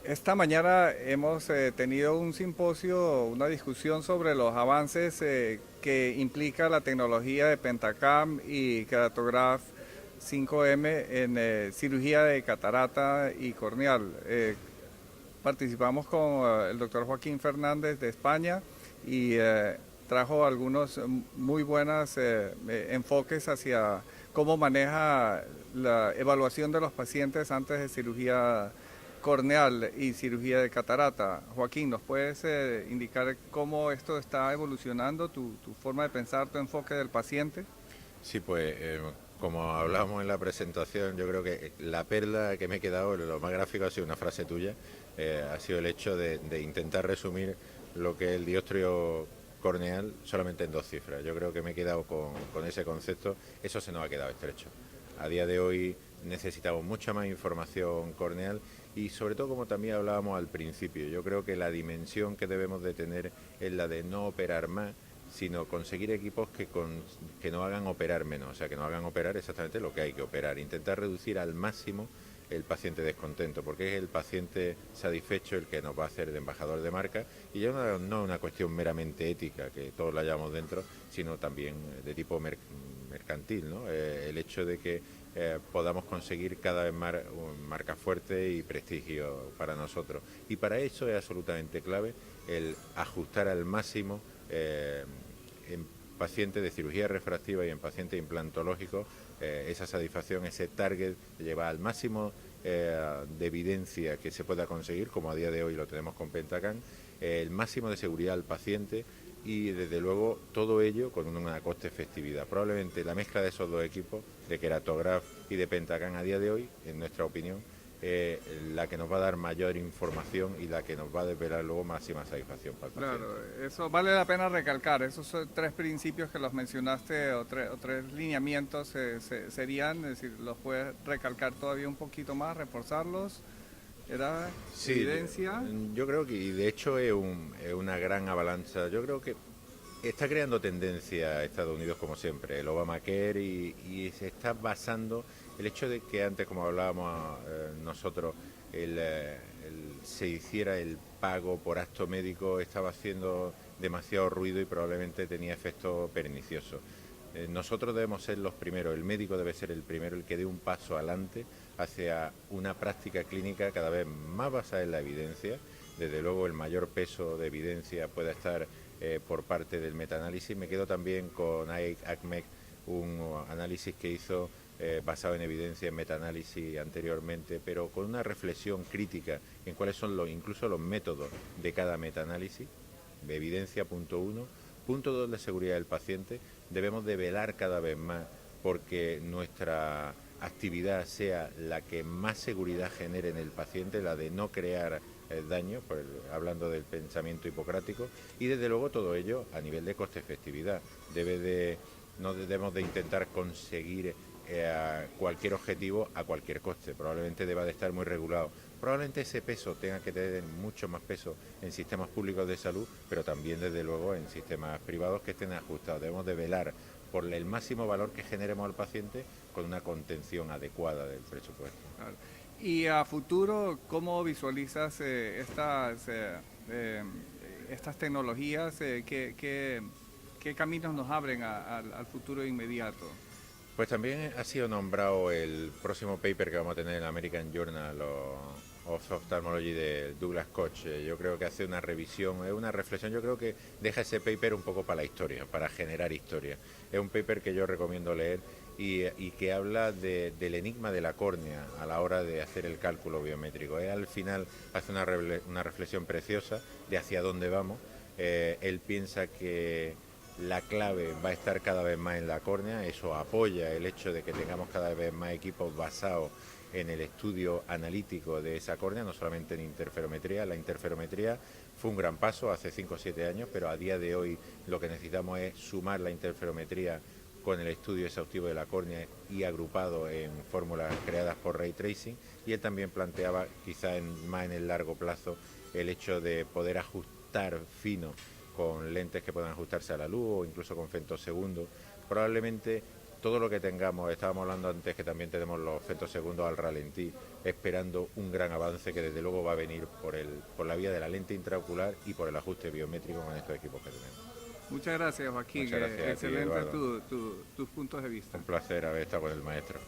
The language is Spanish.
Esta mañana hemos tenido un simposio, una discusión sobre los avances que implica la tecnología de Pentacam y Keratograph 5M en cirugía de catarata y corneal. Participamos con el doctor Joaquín Fernández de España y trajo algunos muy buenos enfoques hacia cómo maneja la evaluación de los pacientes antes de cirugía corneal y cirugía de catarata. Joaquín, ¿nos puedes indicar cómo esto está evolucionando, tu forma de pensar, tu enfoque del paciente? Sí, pues como hablábamos en la presentación, yo creo que la perla que me he quedado, lo más gráfico ha sido una frase tuya, ha sido el hecho de intentar resumir lo que es el dióstrio corneal solamente en 2 cifras. Yo creo que me he quedado con ese concepto, eso se nos ha quedado estrecho. A día de hoy necesitamos mucha más información corneal y sobre todo, como también hablábamos al principio, yo creo que la dimensión que debemos de tener es la de no operar más, sino conseguir equipos que no hagan operar menos, o sea, que no hagan operar exactamente lo que hay que operar, intentar reducir al máximo el paciente descontento, porque es el paciente satisfecho el que nos va a hacer de embajador de marca, y ya no es una cuestión meramente ética, que todos la llevamos dentro, sino también de tipo mercantil, ¿no? El hecho de que podamos conseguir cada vez más marca fuerte y prestigio para nosotros. Y para eso es absolutamente clave el ajustar al máximo en pacientes de cirugía refractiva y en pacientes implantológicos esa satisfacción, ese target, llevar al máximo de evidencia que se pueda conseguir, como a día de hoy lo tenemos con Pentacam, el máximo de seguridad al paciente y desde luego todo ello con una coste-efectividad. Probablemente la mezcla de esos dos equipos, de Keratograph y de Pentacam a día de hoy, en nuestra opinión, la que nos va a dar mayor información y la que nos va a desvelar luego máxima satisfacción para el paciente. Claro, eso vale la pena recalcar. Esos son tres principios que los mencionaste o tres lineamientos serían, es decir, los puedes recalcar todavía un poquito más, reforzarlos. Era Sí, evidencia. yo creo que y de hecho es una gran avalancha. Yo creo que está creando tendencia a Estados Unidos como siempre, el Obamacare y se está basando el hecho de que antes, como hablábamos nosotros, se hiciera el pago por acto médico estaba haciendo demasiado ruido y probablemente tenía efectos perniciosos. Nosotros debemos ser los primeros, el médico debe ser el primero, el que dé un paso adelante hacia una práctica clínica cada vez más basada en la evidencia. Desde luego el mayor peso de evidencia puede estar por parte del metaanálisis. Me quedo también con ACMEC, un análisis que hizo basado en evidencia en metaanálisis anteriormente, pero con una reflexión crítica en cuáles son incluso los métodos de cada metaanálisis, de evidencia, punto uno. Punto dos, la seguridad del paciente. Debemos de velar cada vez más porque nuestra actividad sea la que más seguridad genere en el paciente, la de no crear daño, hablando del pensamiento hipocrático, y desde luego todo ello a nivel de coste-efectividad. No debemos de intentar conseguir cualquier objetivo a cualquier coste, probablemente deba de estar muy regulado. Probablemente ese peso tenga que tener mucho más peso en sistemas públicos de salud, pero también desde luego en sistemas privados que estén ajustados. Debemos de velar por el máximo valor que generemos al paciente con una contención adecuada del presupuesto. Claro. Y a futuro, ¿cómo visualizas eh, estas tecnologías? ¿Qué caminos nos abren al futuro inmediato? Pues también ha sido nombrado el próximo paper que vamos a tener en American Journal of Ophthalmology de Douglas Koch. Yo creo que hace una revisión, es una reflexión, yo creo que deja ese paper un poco para la historia, para generar historia. Es un paper que yo recomiendo leer y que habla del enigma de la córnea a la hora de hacer el cálculo biométrico. Al final hace una reflexión preciosa de hacia dónde vamos. Él piensa que la clave va a estar cada vez más en la córnea, eso apoya el hecho de que tengamos cada vez más equipos basados en el estudio analítico de esa córnea, no solamente en interferometría. La interferometría fue un gran paso hace 5 o 7 años, pero a día de hoy lo que necesitamos es sumar la interferometría con el estudio exhaustivo de la córnea y agrupado en fórmulas creadas por Ray Tracing, y él también planteaba, quizá más en el largo plazo, el hecho de poder ajustar fino con lentes que puedan ajustarse a la luz o incluso con femtosegundos. Probablemente todo lo que tengamos, estábamos hablando antes que también tenemos los femtosegundos al ralentí, esperando un gran avance que desde luego va a venir por la vía de la lente intraocular y por el ajuste biométrico con estos equipos que tenemos. Muchas gracias, Joaquín. Muchas gracias a ti, Excelente Eduardo. tus puntos de vista. Un placer haber estado con el maestro.